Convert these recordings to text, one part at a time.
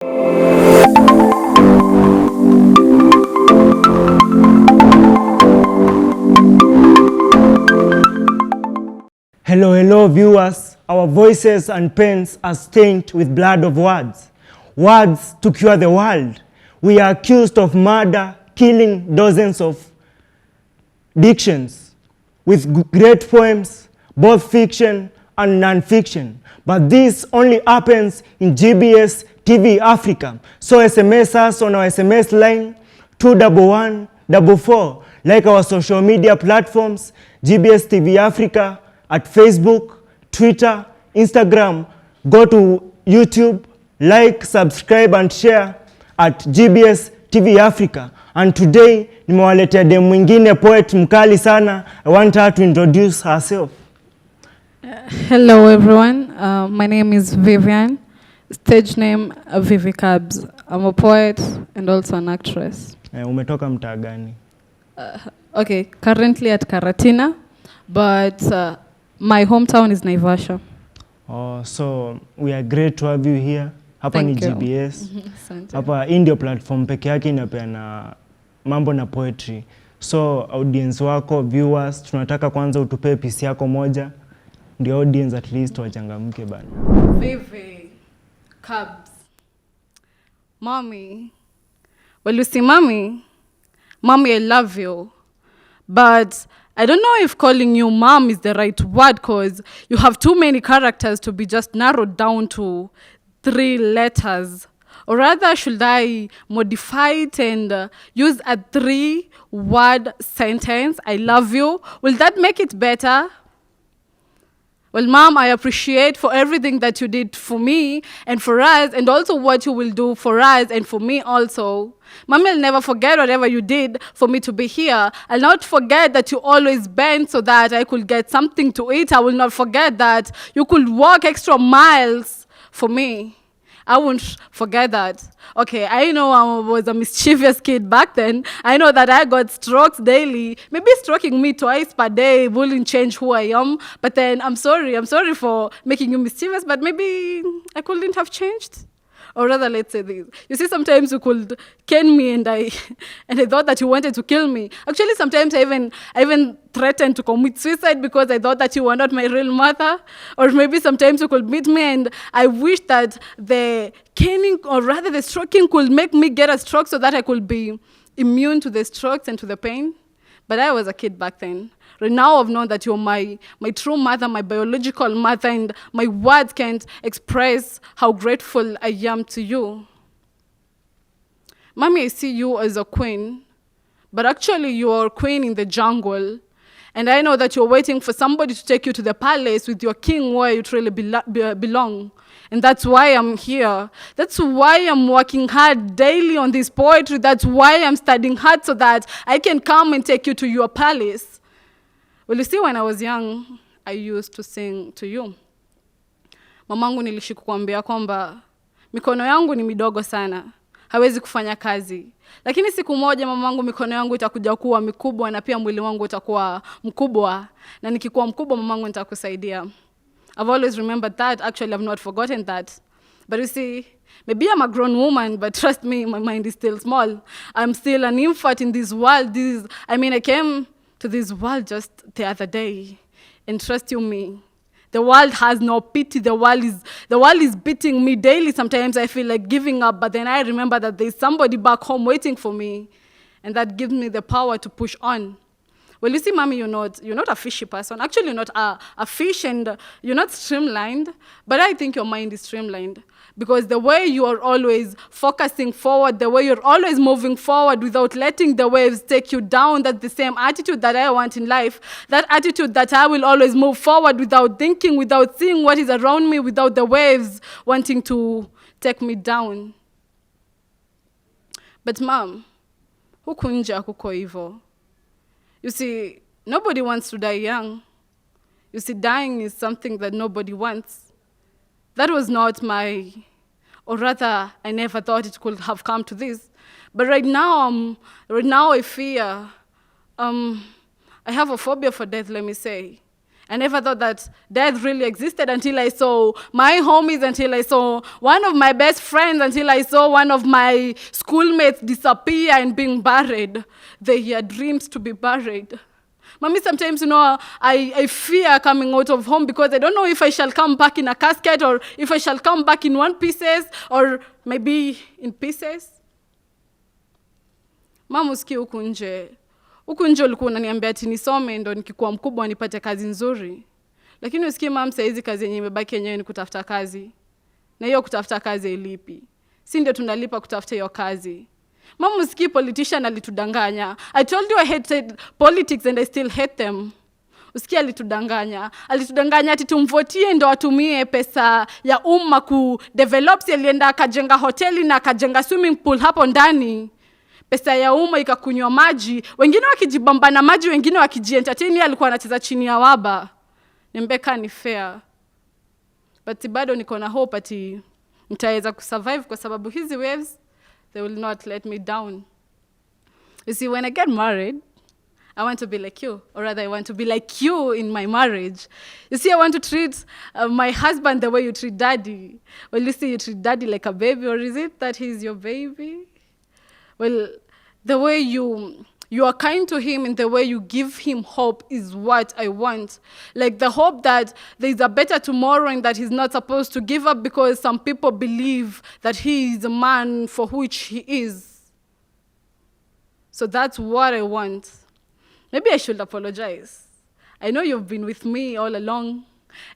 Hello, hello viewers. Our voices and pens are stained with blood of words. Words to cure the world. We are accused of murder, killing dozens of dictions with great poems, both fiction and non-fiction. But this only happens in GBS TV Africa. So SMS us on our SMS line 21144. Like our social media platforms, GBS TV Africa, at Facebook, Twitter, Instagram. Go to YouTube, like, subscribe and share at GBS TV Africa. And today nimewaletea dem mwingine poet mkali sana. I want her to introduce herself. Hello everyone, my name is Vivian, stage name Vivi Kabz. I'm a poet and also an actress. Umetoka mtaa gani? Okay, currently at Karatina, but my hometown is Naivasha. Oh, so we are great to have you here. Hapa ni GBS. Hapa ndio platform peke yake inapeana mambo na poetry. So audience wako, viewers, tunataka kwanza utupe piece yako moja. Ndio audience at least wachangamke bana. Vivi Kabz. Mommy. Well, you see, Mommy, I love you. But I don't know if calling you mom is the right word, because you have too many characters to be just narrowed down to 3 letters. Or rather, should I modify it and use a 3-word sentence? I love you. Will that make it better? Well, Mom, I appreciate for everything that you did for me and for us, and also what you will do for us and for me also. Mommy, I'll never forget whatever you did for me to be here. I'll not forget that you always bent so that I could get something to eat. I will not forget that you could walk extra miles for me. I won't forget that. Okay, I know I was a mischievous kid back then. I know that I got strokes daily. Maybe stroking me twice per day wouldn't change who I am. But then I'm sorry for making you mischievous, but maybe I couldn't have changed. Or rather, let's say this. You see, sometimes you could cane me and I thought that you wanted to kill me. Actually, sometimes I even threatened to commit suicide because I thought that you were not my real mother. Or maybe sometimes you could beat me and I wish that the caning, or rather the stroking, could make me get a stroke so that I could be immune to the strokes and to the pain. But I was a kid back then. Right now I've known that you're my true mother, my biological mother, and my words can't express how grateful I am to you. Mommy, I see you as a queen, but actually you're a queen in the jungle. And I know that you're waiting for somebody to take you to the palace with your king where you truly belong. And that's why I'm here. That's why I'm working hard daily on this poetry. That's why I'm studying hard so that I can come and take you to your palace. Well, you see, when I was young, I used to sing to you. Mamangu nilishi kukuambia kwamba mikono yangu ni midogo sana, hawezi kufanya kazi. Lakini siku moja mamangu, mikono yangu itakuja kuwa mikubwa na pia mwili wangu utakuwa mkubwa. Na nikikuwa mkubwa mamangu nitakusaidia. I've always remembered that. Actually, I've not forgotten that. But you see, maybe I'm a grown woman, but trust me, my mind is still small. I'm still an infant in this world. I came to this world just the other day. And trust you me, the world has no pity. The world is beating me daily. Sometimes I feel like giving up, but then I remember that there's somebody back home waiting for me. And that gives me the power to push on. Well, you see, Mommy, you're not a fishy person. Actually, you're not a fish and you're not streamlined. But I think your mind is streamlined. Because the way you are always focusing forward, the way you're always moving forward without letting the waves take you down, that's the same attitude that I want in life. That attitude that I will always move forward without thinking, without seeing what is around me, without the waves wanting to take me down. But Mom, huku nje hakuko hivyo. You see, nobody wants to die young. You see, dying is something that nobody wants. That was not or rather, I never thought it could have come to this. But right now I fear, I have a phobia for death, let me say. I never thought that death really existed until I saw my homies, until I saw one of my best friends, until I saw one of my schoolmates disappear and being buried. They had dreams to be buried. Mommy, sometimes, I fear coming out of home because I don't know if I shall come back in a casket or if I shall come back in one pieces or maybe in pieces. Mama, usikie huku nje. Huku nje ulikuwa unaniambia ati nisome ndo nikikuwa mkubwa nipate kazi nzuri. Lakini usikie mama, saizi kazi yenyewe imebaki yenyewe ni kutafuta kazi. Na hiyo kutafuta kazi ilipi. Si ndio tunalipa kutafuta hiyo kazi. Mama, usikie politician alitudanganya. I told you I hated politics and I still hate them. Usikie alitudanganya. Alitudanganya ati tumvotie ndo atumie pesa ya umma ku develop, alienda akajenga hoteli na akajenga swimming pool hapo ndani. Pesa ya umma ikakunywa maji, wengine wakijibamba na maji, wengine wakijientertain. Alikuwa anacheza chini ya waba. Nimbeka ni fair. But bado niko na hope ati nitaweza kusurvive kwa sababu hizi waves, they will not let me down. You see, when I get married, I want to be like you, or rather I want to be like you in my marriage. You see, I want to treat my husband the way you treat daddy. Well, you see, you treat daddy like a baby, or is it that he's your baby? Well, the way you are kind to him and the way you give him hope is what I want. Like the hope that there's a better tomorrow and that he's not supposed to give up because some people believe that he is a man for which he is. So that's what I want. Maybe I should apologize. I know you've been with me all along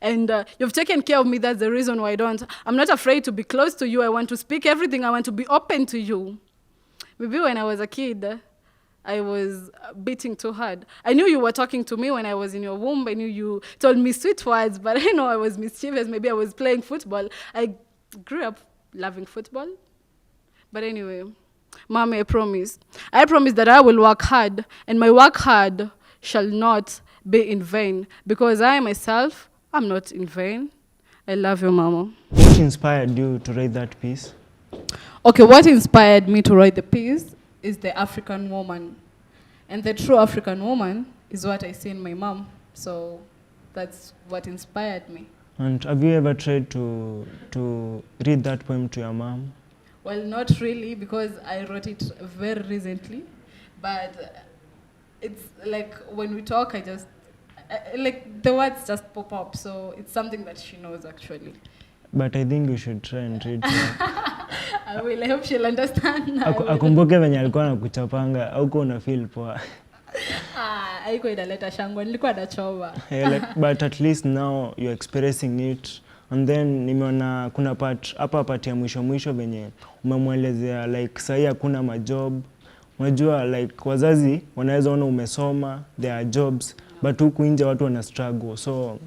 and you've taken care of me. That's the reason why I'm not afraid to be close to you. I want to speak everything. I want to be open to you. Maybe when I was a kid, I was beating too hard. I knew you were talking to me when I was in your womb. I knew you told me sweet words, but I know I was mischievous. Maybe I was playing football. I grew up loving football. But anyway, Mommy, I promise. I promise that I will work hard, and my work hard shall not be in vain, because I myself am not in vain. I love you, Mama. What inspired you to write that piece? Okay, what inspired me to write the piece is the African woman. And the true African woman is what I see in my mom. So that's what inspired me. And have you ever tried to read that poem to your mom? Well, not really, because I wrote it very recently. But it's like when we talk, like the words just pop up. So it's something that she knows actually. But I think you should try and read her. I will. I hope she'll understand. Akumbuke venye alikuwa anakuchapanga auko una feel poa. Haiko inaleta shangwe, nilikuwa nachoma. But at least now you're expressing it. And then nimeona kuna part ya mwisho venye umemwelezea like sahi hakuna majob. Unajua like wazazi wanaweza ona umesoma, there are jobs, but huku nje watu wana struggle. So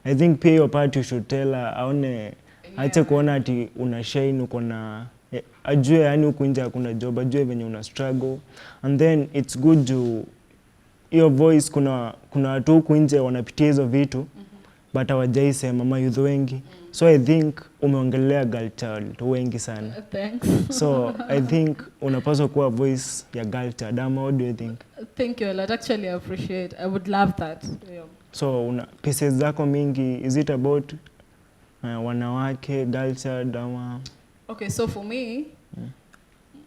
I think pay your part, you should tell her aone ache kuona ati una shine uko na ajue yani huku nje hakuna job, ajue venye una struggle. And then it's good to your voice, kuna watu huku nje wanapitia hizo vitu but hawajai sema, mama youth wengi. So I think umeongelea girl child wengi sana. Thanks. So I think unapaswa kuwa voice ya girl child. What do you think? Thank you a lot. Actually, I appreciate. I would love that. Yeah. So pieces zako mingi, is it about wanawake, girl child ama? Okay, so for me,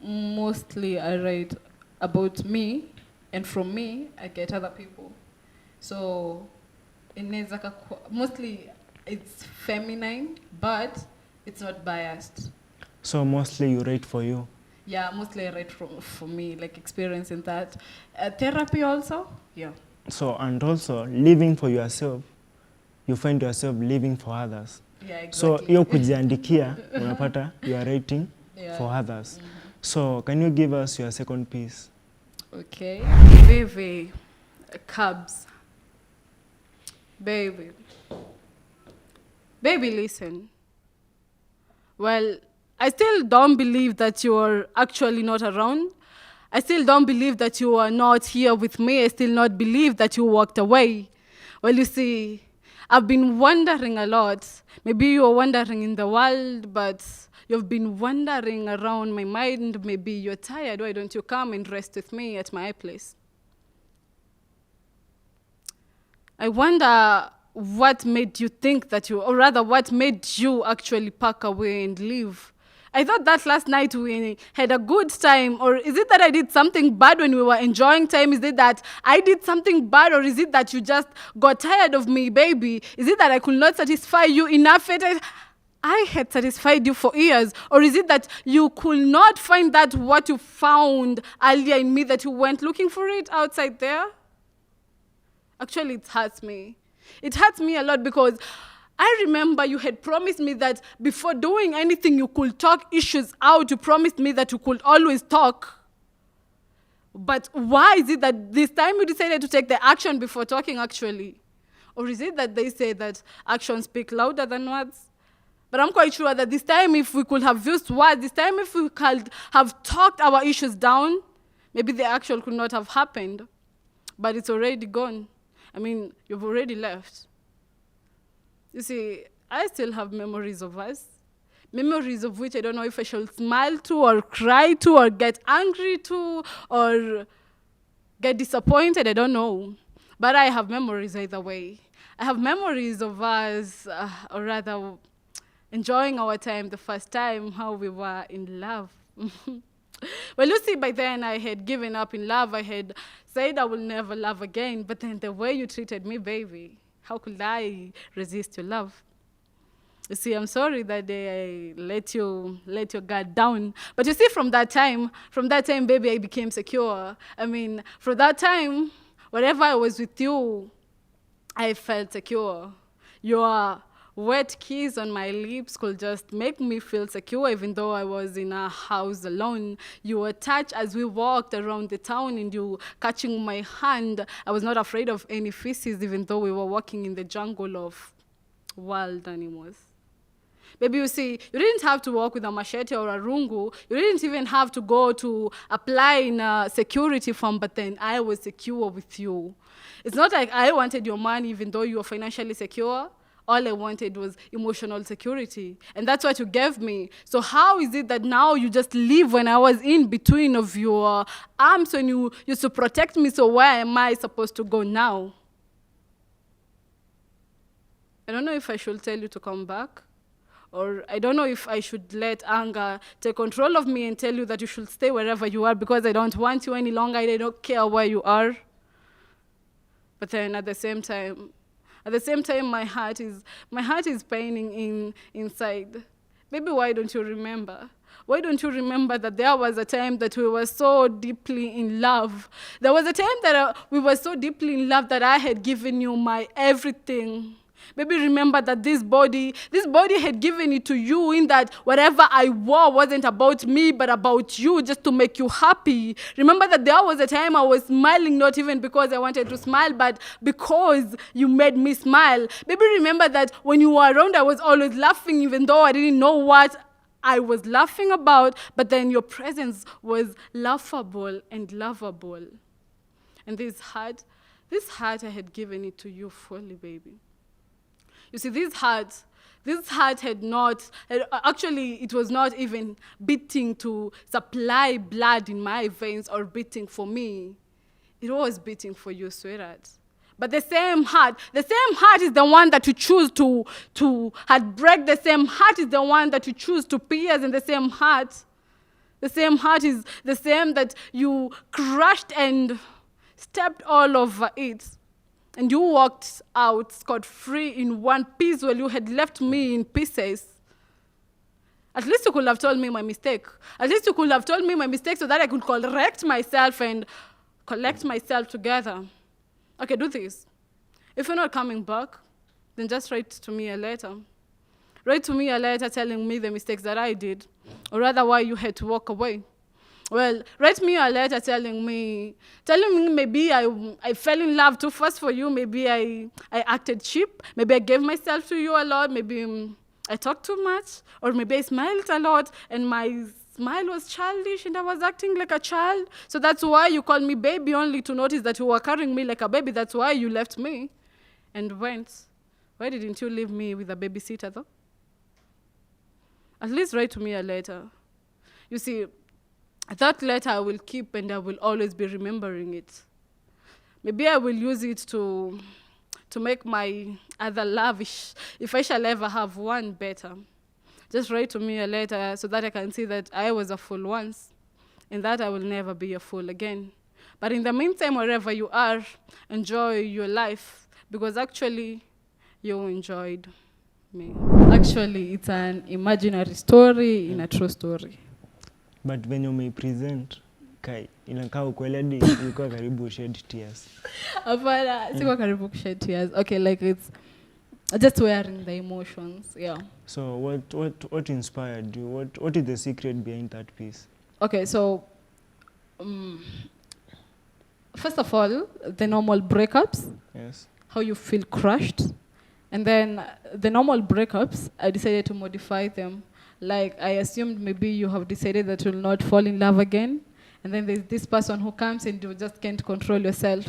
mostly I write about me, and from me I get other people. So mostly it's feminine, but it's not biased. So mostly you write for you? Yeah, mostly I write for me, like experiencing that. Therapy also, yeah. So, and also living for yourself, you find yourself living for others. Yeah, exactly. So hiyo kujiandikia, unapata you are writing for others. So can you give us your second piece? Okay. Vivi Kabz. Baby, listen. Well, I still don't believe that you are actually not around. I still don't believe that you are not here with me. I still not believe that you walked away. Well, you see, I've been wandering a lot. Maybe you are wandering in the world, but you've been wandering around my mind. Maybe you're tired. Why don't you come and rest with me at my place? I wonder what made you think that you, or rather, what made you actually pack away and leave? I thought that last night we had a good time. Or is it that I did something bad when we were enjoying time? Is it that I did something bad? Or is it that you just got tired of me, baby? Is it that I could not satisfy you enough? I had satisfied you for years. Or is it that you could not find that what you found earlier in me, that you went looking for it outside there? Actually, it hurts me. It hurts me a lot because I remember you had promised me that before doing anything, you could talk issues out. You promised me that you could always talk. But why is it that this time you decided to take the action before talking, actually? Or is it that they say that actions speak louder than words? But I'm quite sure that this time, if we could have used words, this time if we could have talked our issues down, maybe the action could not have happened. But it's already gone. I mean, you've already left. You see, I still have memories of us. Memories of which I don't know if I shall smile to or cry to or get angry to or get disappointed. I don't know. But I have memories either way. I have memories of us, or rather, enjoying our time the first time, how we were in love. Well, you see, by then I had given up in love. I had said I will never love again. But then the way you treated me, baby, how could I resist your love? You see, I'm sorry that I let your guard down. But you see, from that time, baby, I became secure. I mean, from that time, wherever I was with you, I felt secure. Your wet kiss on my lips could just make me feel secure, even though I was in a house alone. Your touch as we walked around the town and you catching my hand, I was not afraid of any feces, even though we were walking in the jungle of wild animals. Baby, you see, you didn't have to walk with a machete or a rungu. You didn't even have to go to apply in a security firm, but then I was secure with you. It's not like I wanted your money, even though you were financially secure. All I wanted was emotional security. And that's what you gave me. So how is it that now you just leave when I was in between of your arms when you used to protect me? So where am I supposed to go now? I don't know if I should tell you to come back. Or I don't know if I should let anger take control of me and tell you that you should stay wherever you are because I don't want you any longer. I don't care where you are. But then at the same time, my heart is paining inside. Baby, why don't you remember? Why don't you remember that there was a time that we were so deeply in love? There was a time that we were so deeply in love that I had given you my everything. Baby, remember that this body had given it to you, in that whatever I wore wasn't about me, but about you, just to make you happy. Remember that there was a time I was smiling, not even because I wanted to smile, but because you made me smile. Baby, remember that when you were around, I was always laughing, even though I didn't know what I was laughing about, but then your presence was laughable and lovable. And this heart, I had given it to you fully, baby. You see, this heart actually, it was not even beating to supply blood in my veins or beating for me. It was beating for you, sweetheart. But the same heart is the one that you choose to heartbreak. The same heart is the one that you choose to pierce, and the same heart is the same that you crushed and stepped all over it. And you walked out scot-free in one piece while you had left me in pieces. At least you could have told me my mistake. At least you could have told me my mistake so that I could correct myself and collect myself together. Okay, do this. If you're not coming back, then just write to me a letter. Write to me a letter telling me the mistakes that I did, or rather why you had to walk away. Well, write me a letter telling me maybe I fell in love too fast for you, maybe I acted cheap, maybe I gave myself to you a lot, maybe I talked too much, or maybe I smiled a lot and my smile was childish and I was acting like a child. So that's why you called me baby, only to notice that you were carrying me like a baby. That's why you left me and went. Why didn't you leave me with a babysitter though? At least write to me a letter. You see, that letter I will keep and I will always be remembering it. Maybe I will use it to to make my other love, if I shall ever have one, better. Just write to me a letter so that I can see that I was a fool once and that I will never be a fool again. But in the meantime, wherever you are, enjoy your life because actually you enjoyed me. Actually, it's an imaginary story in a true story. But when you may present, kai inakaa ukweli ilikuwa karibu shed tears. Hapana, sikuwa karibu shed tears. Okay, like it's just wearing the emotions, yeah. So what inspired you? What is the secret behind that piece? Okay, so first of all, the normal breakups. Yes. How you feel crushed. And then the normal breakups, I decided to modify them. Like I assumed maybe you have decided that you'll not fall in love again. And then there's this person who comes and you just can't control yourself.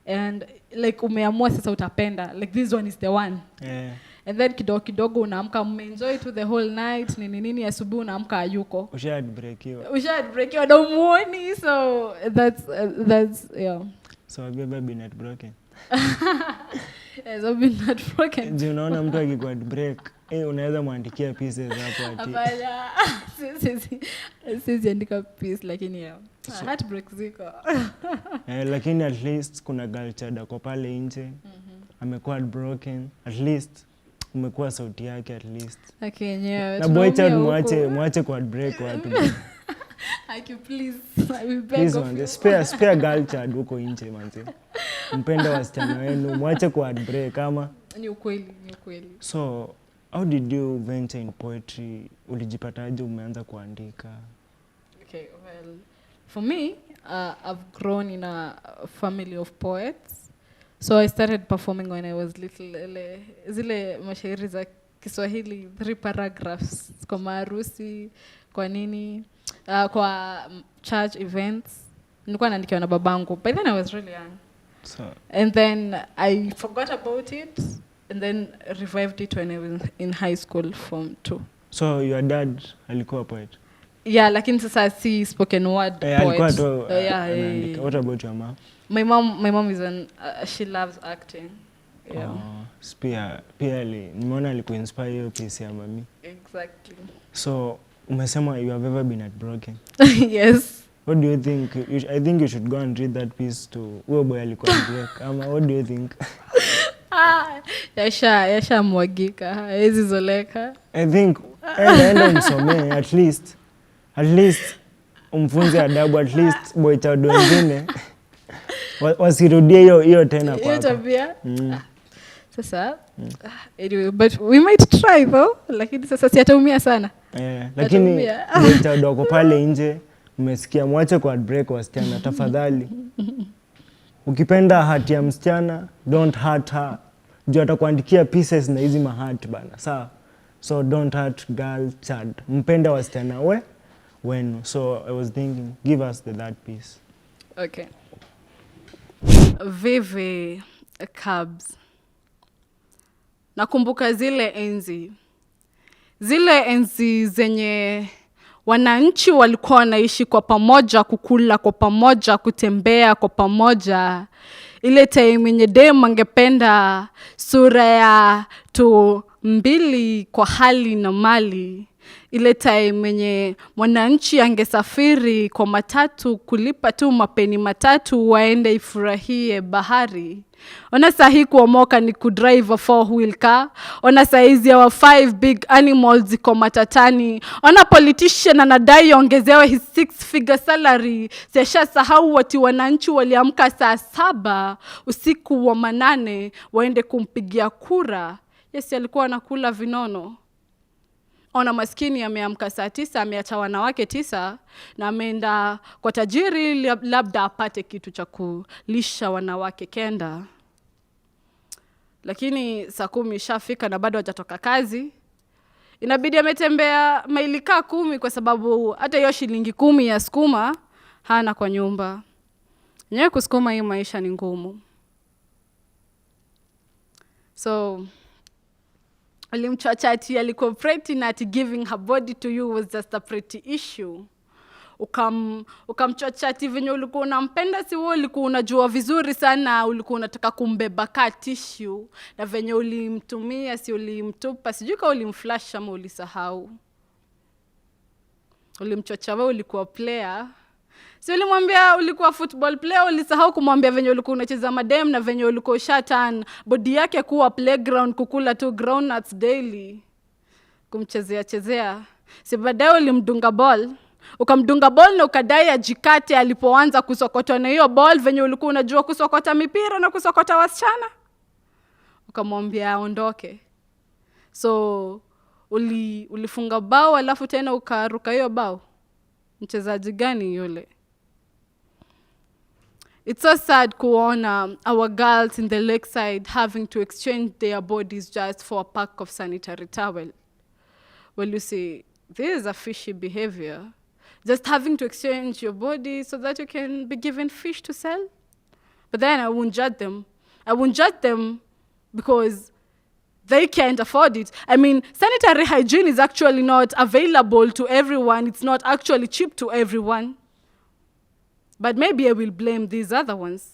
And like umeamua sasa utapenda. Like this one is the one. Yeah. And then kidogo unaamka umeenjoy to the whole night. Nini asubuhi unaamka hayuko. Ushaheartbreakiwa na umuoni. So that's yeah. So have you ever been heartbroken? Yes, I've been heartbroken. Je, unaona mtu akikuwa break, unaweza muandikia pieces hapo ati. Hapana. Sisi andika piece lakini yeah. Heartbreak ziko. Lakini at least kuna girl child kwa pale nje. Amekuwa heartbroken. At least umekuwa sauti yake at least. Okay, yeah. Na boy child muache kwa heartbreak watu. Please. I will beg of you. Spare girl child huko nje manze. Mpenda wasichana wenu, muache kwa heartbreak kama. Ni ukweli. So, how did you venture in poetry? Ulijipataje umeanza kuandika? Okay, well, for me, I've grown in a family of poets. So I started performing when I was little. Zile mashairi za Kiswahili, 3 paragraphs. Kwa maharusi, kwa nini, kwa church events. Nilikuwa naandikiwa na babangu. By then I was really young. So. And then I forgot about it and then revived it when I was in high school form 2. So your dad alikuwa poet? Yeah, lakini sasa si spoken word poet. Alikuwa tu yeah. What about your mom? My mom is she loves acting. Yeah. Pia nimeona alikuinspire hiyo piece ya mami. Exactly. So umesema you have ever been heartbroken? Yes. What do you think? I think you should go and read that piece to huyo boy alikuwa break. What do you think? Yasha mwagika. Hezi zoleka. I think enda msomee at least umfunze adabu at least boy child wengine wasirudie hiyo tena kwa. Hiyo tabia. Sasa anyway, but we might try though. Lakini sasa si ataumia sana. Lakini boy child wako pale nje. Umesikia, mwache kwa heartbreak wasichana tafadhali. Ukipenda hati ya msichana, don't hurt her. Juu atakuandikia pieces na hizi mahati bana. Sawa? So don't hurt girl child. Mpenda wasichana wenu. So I was thinking, give us that piece. Okay. Vivi Kabz. Nakumbuka zile enzi zenye wananchi walikuwa wanaishi kwa pamoja, kukula kwa pamoja, kutembea kwa pamoja. Ile time yenye dem angependa sura ya tu mbili kwa hali na mali. Ile time yenye mwananchi angesafiri kwa matatu, kulipa tu mapeni matatu waende ifurahie bahari. Ona sahi kuomoka ni kudrive a 4-wheel car. Ona saizi ya 5 big animals ziko matatani. Ona politician anadai ongezewe his 6-figure salary. Siasha sahau wati wananchi waliamka saa 7 usiku wa 8 waende kumpigia kura. Yes, alikuwa anakula vinono. Ona maskini ameamka saa 9, ameacha wanawake 9 na ameenda kwa tajiri labda apate kitu cha kulisha wanawake 9. Lakini saa 10 ishafika na bado hajatoka kazi. Inabidi ametembea maili 10 kwa sababu hata hiyo shilingi 10 ya sukuma hana kwa nyumba. Nyewe kusukuma hii maisha ni ngumu. So alimchachati alikuwa pretty na ati giving her body to you was just a pretty issue. ukamchocha ati venye ulikuwa unampenda, si wewe ulikuwa unajua vizuri sana ulikuwa unataka kumbeba ka tissue, na venye ulimtumia si ulimtupa, sijui kama ulimflash ama ulisahau. Ulimchocha wewe ulikuwa player, si ulimwambia ulikuwa football player, ulisahau kumwambia venye ulikuwa unacheza madem na venye ulikuwa shatan body yake kuwa playground kukula tu groundnuts daily kumchezea. Si baadaye ulimdunga ball, ukamdunga ball na ukadai ajikate alipoanza kusokotwa na hiyo ball venye ulikuwa unajua kusokota mipira na kusokota wasichana, ukamwambia aondoke. So ulifunga bao alafu tena ukaruka hiyo bao. Mchezaji gani yule? It's so sad kuona our girls in the lakeside having to exchange their bodies just for a pack of sanitary towel. Well, you see, this is a fishy behavior. Just having to exchange your body so that you can be given fish to sell. But then I won't judge them. I won't judge them because they can't afford it. I mean, sanitary hygiene is actually not available to everyone. It's not actually cheap to everyone. But maybe I will blame these other ones.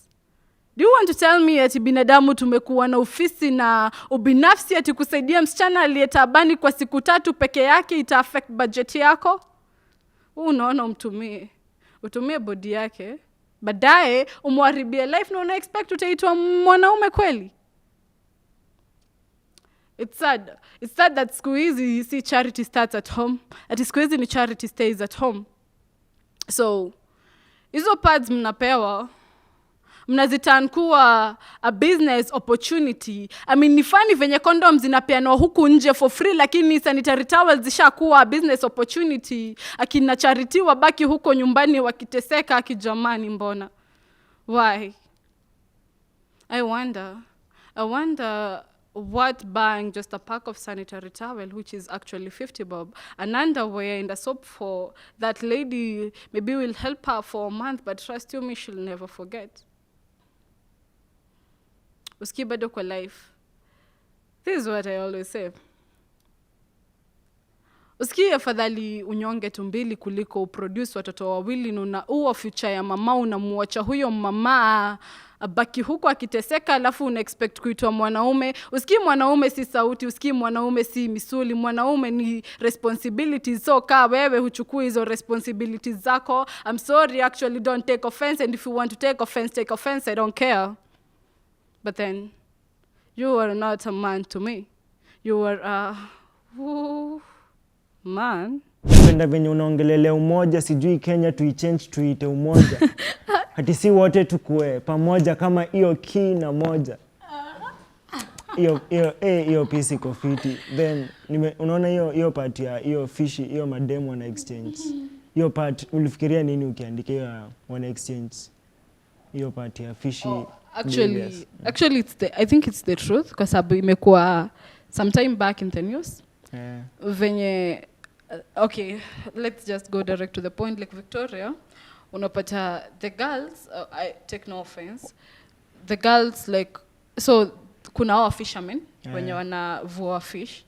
Do you want to tell me ati binadamu tumekuwa na ofisi na ubinafsi ati kusaidia msichana aliyetabani kwa siku 3 peke yake ita affect budget yako? Unaona utumie body yake, baadaye umharibie life na una expect utaitwa mwanaume kweli? It's sad that siku hizi you see charity starts at home. Ati siku hizi ni charity stays at home. So hizo pads mnapewa, mnazitan kuwa a business opportunity. I mean, ni funny venye condoms zinapeanwa huku nje for free, lakini sanitary towels zishakuwa a business opportunity. Akina charity wabaki huko nyumbani wakiteseka, akijamani mbona? Why? I wonder what buying just a pack of sanitary towel, which is actually 50 bob, an underwear and a soap for that lady maybe will help her for a month, but trust you me, she'll never forget. Uski bado kwa life. This is what I always say. Uski afadhali unyonge tumbili kuliko uproduce watoto wawili na unaua future ya mama, unamuacha huyo mama abaki huko akiteseka, alafu una expect kuitwa mwanaume. Uski mwanaume si sauti, uski mwanaume si misuli, mwanaume ni responsibilities. So kaa wewe huchukui hizo responsibilities zako. I'm sorry, actually don't take offense, and if you want to take offense, I don't care. But then you are not a man to me. You are a man. Napenda venye unaongelelea umoja, sijui Kenya tuichange tuite umoja. Hati si wote tukue pamoja kama hiyo key na moja. Hiyo pisi kofiti. Then unaona hiyo part ya hiyo fishi, hiyo mademu wana exchange. Hiyo part ulifikiria nini ukiandika hiyo wana exchange? Hiyo part ya fishi. Actually I think it's the truth, kwa sababu imekuwa sometime back in the news. Venye okay, let's just go direct to the point. Like Victoria, unapata the girls, I take no offense, the girls like, so kuna hawa fishermen wenye wanavua fish,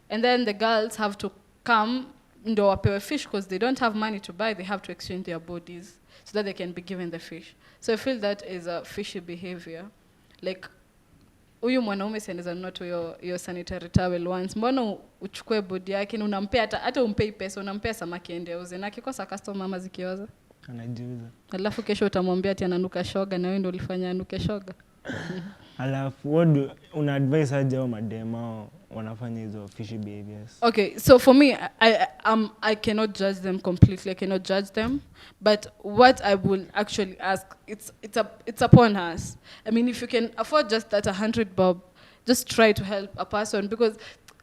and then the girls have to come ndo wapewe fish because they don't have money to buy. They have to exchange their bodies so that they can be given the fish. So I feel that is a fishy behavior. Like, huyu mwanaume seneza not your sanitary towel once, mbona uchukue body yake na unampea hata umpei pesa, unampea samaki ende auze, na akikosa customer mama zikioza anajiuza, alafu kesho utamwambia ati ananuka shoga na wewe ndio ulifanya anuke shoga. Alafu una advice aje au madema wanafanya hizo fishy behaviors? Okay, so for me, I cannot judge them completely. I cannot judge them, but what I will actually ask, it's upon us. I mean, if you can afford just that 100 bob, just try to help a person, because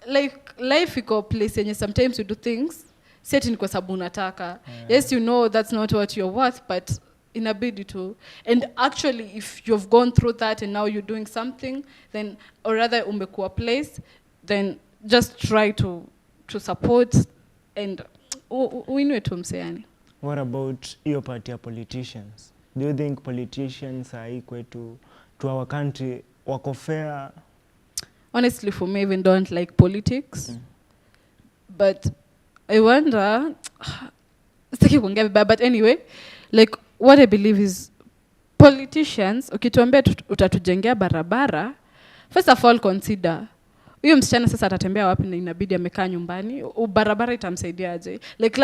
like life iko place yenye sometimes you do things certain kwa sababu unataka. Yes, you know that's not what you're worth, but inabidi tu. And actually, if you've gone through that and now you're doing something, then, or rather umekuwa place, then just try to support and uinue tu mseani. What about your party politicians? Do you think politicians are equal to our country, wako fair? Honestly, for me, I even don't like politics. But I wonder, sitaki kuongea vibaya, but anyway, like what I believe is politicians, ukituambia utatujengea barabara, first of all consider huyo msichana sasa atatembea wapi na inabidi amekaa nyumbani, barabara itamsaidia aje? Like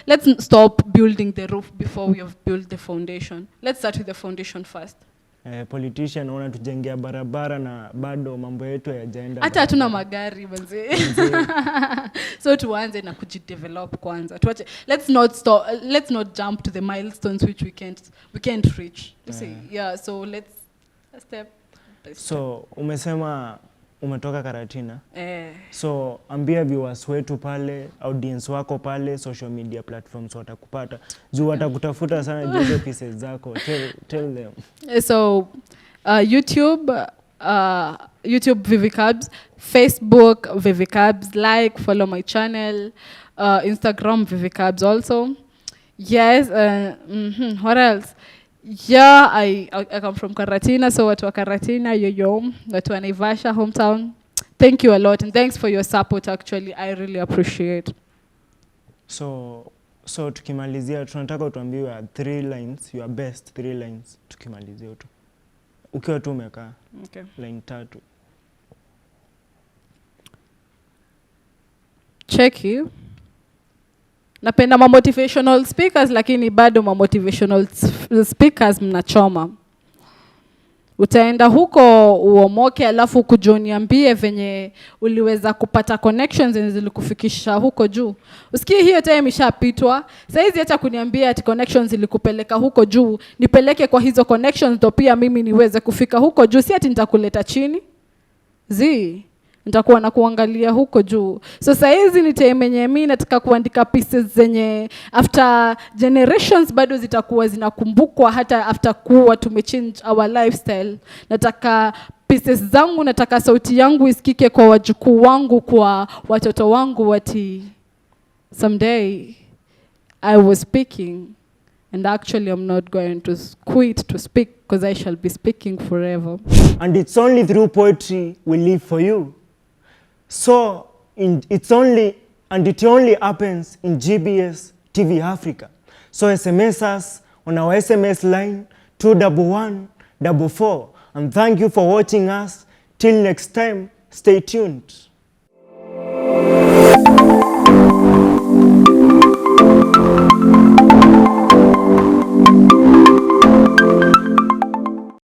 let's stop building the roof before we have built the foundation. Let's start with the foundation first. Politician wanatujengea barabara na bado mambo yetu hayajaenda. Hata hatuna magari manze. So tuanze na kujidevelop kwanza. Tuache, let's not jump to the milestones which we can't reach. You see? Yeah, so let's step by step. So umesema umetoka Karatina. So ambia viewers wetu pale, audience wako pale, social media platforms watakupata. Juu watakutafuta sana juu pieces zako. Tell them. So YouTube Vivi Kabz, Facebook Vivi Kabz, like, follow my channel, Instagram Vivi Kabz also. Yes, what else? Yeah, I come from Karatina, so watu wa Karatina, yo, watu wa Naivasha, hometown. Thank you a lot, and thanks for your support actually. I really appreciate. So tukimalizia tunataka utuambie 3 lines, your best 3 lines tukimalizia tu. Ukiwa tu umekaa. Okay. Line 3. Cheki. Napenda motivational speakers lakini bado motivational speakers mnachoma. Utaenda huko uomoke alafu kujoniambie venye uliweza kupata connections zilikufikisha huko juu. Usikie hiyo time ishapitwa. Saizi hata kuniambia ati connections zilikupeleka huko juu, nipeleke kwa hizo connections ndo pia mimi niweze kufika huko juu. Si ati nitakuleta chini. Nitakuwa na kuangalia huko juu. So saizi ni time yenye mimi nataka kuandika pieces zenye after generations bado zitakuwa zinakumbukwa hata after kuwa tumechange our lifestyle. Nataka pieces zangu, nataka sauti yangu isikike kwa wajukuu wangu, kwa watoto wangu, wati someday I was speaking and actually I'm not going to quit to speak because I shall be speaking forever. And it's only through poetry we live for you. So it only happens in GBS TV Africa. So SMS us on our SMS line 21144. And thank you for watching us. Till next time, stay tuned.